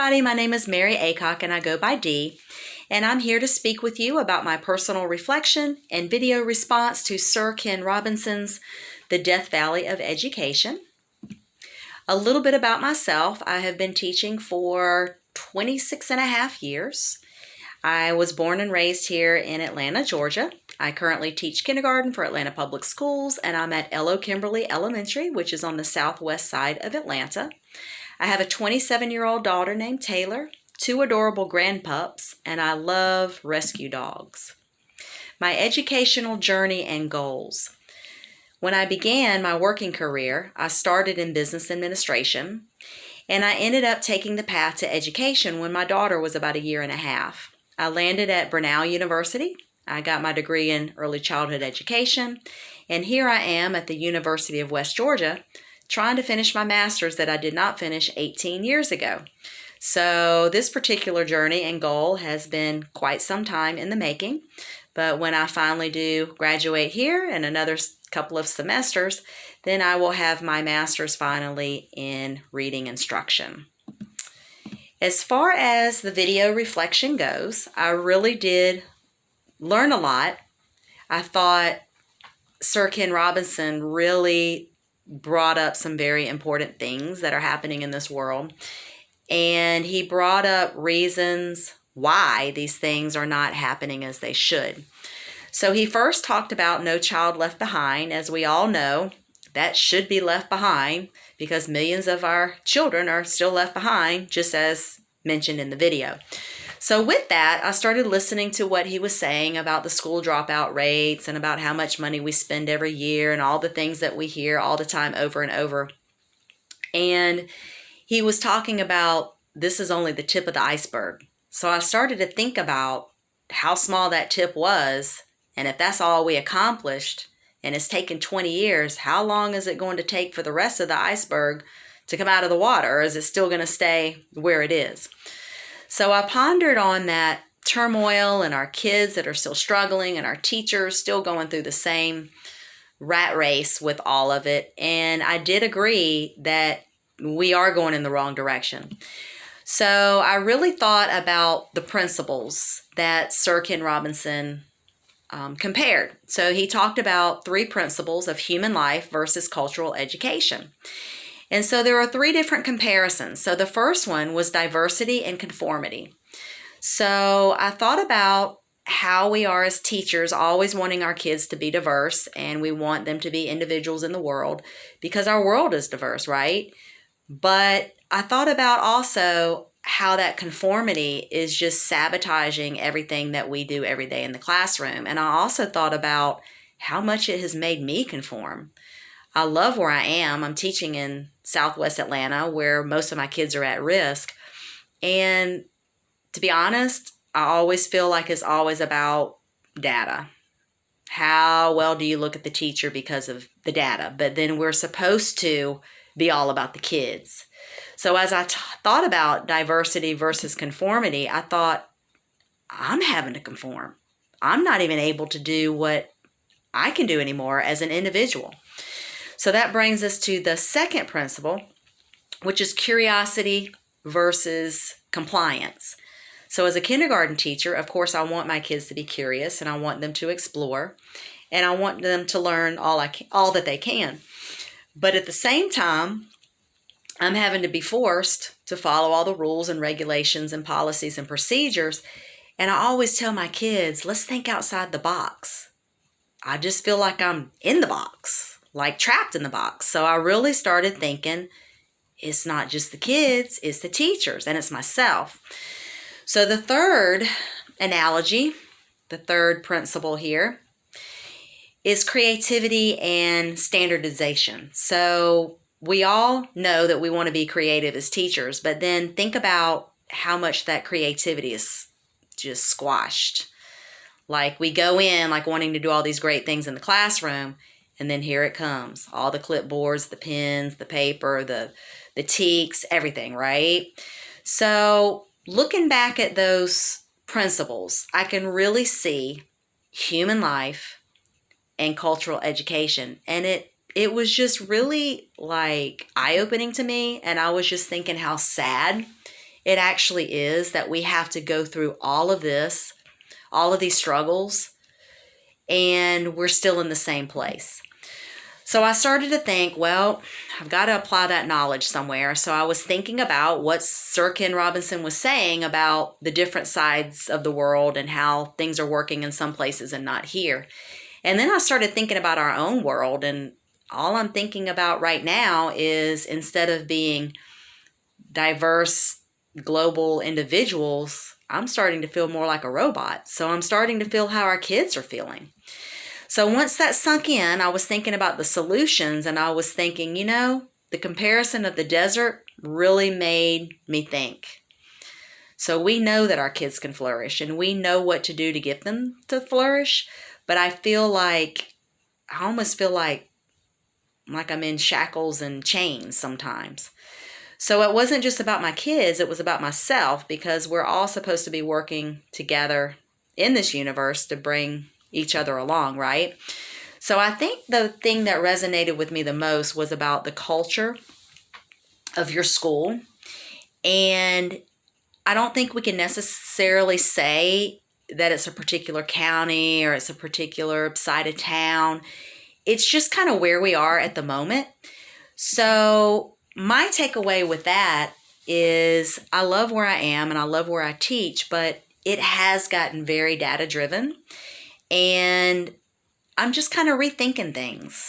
everybody. My name is Mary Aycock and I go by Dee, and I'm here to speak with you about my personal reflection and video response to Sir Ken Robinson's The Death Valley of Education. A little bit about myself. I have been teaching for 26 and a half years. I was born and raised here in Atlanta, Georgia. I currently teach kindergarten for Atlanta Public Schools, and I'm at L.O. Kimberly Elementary, which is on the southwest side of Atlanta. I have a 27-year-old daughter named Taylor, 2 adorable grandpups, and I love rescue dogs. My educational journey and goals. When I began my working career, I started in business administration, and I ended up taking the path to education when my daughter was about a year and a half. I landed at Brenau University. I got my degree in early childhood education, and here I am at the University of West Georgia, trying to finish my master's that I did not finish 18 years ago. So this particular journey and goal has been quite some time in the making, but when I finally do graduate here in another couple of semesters, then I will have my master's finally in reading instruction. As far as the video reflection goes, I really did learn a lot. I thought Sir Ken Robinson really brought up some very important things that are happening in this world. And he brought up reasons why these things are not happening as they should. So he first talked about No Child Left Behind. As we all know, that should be left behind because millions of our children are still left behind, just as mentioned in the video. So with that, I started listening to what he was saying about the school dropout rates and about how much money we spend every year and all the things that we hear all the time over and over. And he was talking about this is only the tip of the iceberg. So I started to think about how small that tip was, and if that's all we accomplished and it's taken 20 years, how long is it going to take for the rest of the iceberg to come out of the water, or is it still going to stay where it is? So I pondered on that turmoil and our kids that are still struggling and our teachers still going through the same rat race with all of it. And I did agree that we are going in the wrong direction. So I really thought about the principles that Sir Ken Robinson compared. So he talked about 3 principles of human life versus cultural education. And so there are 3 different comparisons. So the first one was diversity and conformity. So I thought about how we are as teachers always wanting our kids to be diverse, and we want them to be individuals in the world because our world is diverse, right? But I thought about also how that conformity is just sabotaging everything that we do every day in the classroom. And I also thought about how much it has made me conform. I love where I am. I'm teaching in Southwest Atlanta where most of my kids are at risk. And to be honest, I always feel like it's always about data. How well do you look at the teacher because of the data? But then we're supposed to be all about the kids. So as I thought about diversity versus conformity, I thought, I'm having to conform. I'm not even able to do what I can do anymore as an individual. So that brings us to the second principle, which is curiosity versus compliance. So as a kindergarten teacher, of course, I want my kids to be curious and I want them to explore and I want them to learn all that they can. But at the same time, I'm having to be forced to follow all the rules and regulations and policies and procedures. And I always tell my kids, let's think outside the box. I just feel like I'm in the box, like trapped in the box. So I really started thinking, it's not just the kids, it's the teachers, and it's myself. So the third analogy, the third principle here, is creativity and standardization. So we all know that we want to be creative as teachers, but then think about how much that creativity is just squashed. Like we go in like wanting to do all these great things in the classroom, and then here it comes. All the clipboards, the pens, the paper, the teaks, everything, right? So looking back at those principles, I can really see human life and cultural education. And it was just really like eye-opening to me. And I was just thinking how sad it actually is, that we have to go through all of this, all of these struggles, and we're still in the same place. So I started to think, well, I've got to apply that knowledge somewhere. So I was thinking about what Sir Ken Robinson was saying about the different sides of the world and how things are working in some places and not here. And then I started thinking about our own world, and all I'm thinking about right now is, instead of being diverse global individuals, I'm starting to feel more like a robot. So I'm starting to feel how our kids are feeling. So once that sunk in, I was thinking about the solutions, and I was thinking, the comparison of the desert really made me think. So we know that our kids can flourish, and we know what to do to get them to flourish, but I almost feel like I'm in shackles and chains sometimes. So it wasn't just about my kids, it was about myself, because we're all supposed to be working together in this universe to bring each other along, right? So I think the thing that resonated with me the most was about the culture of your school. And I don't think we can necessarily say that it's a particular county or it's a particular side of town. It's just kind of where we are at the moment. So my takeaway with that is, I love where I am and I love where I teach, but it has gotten very data driven. And I'm just kind of rethinking things.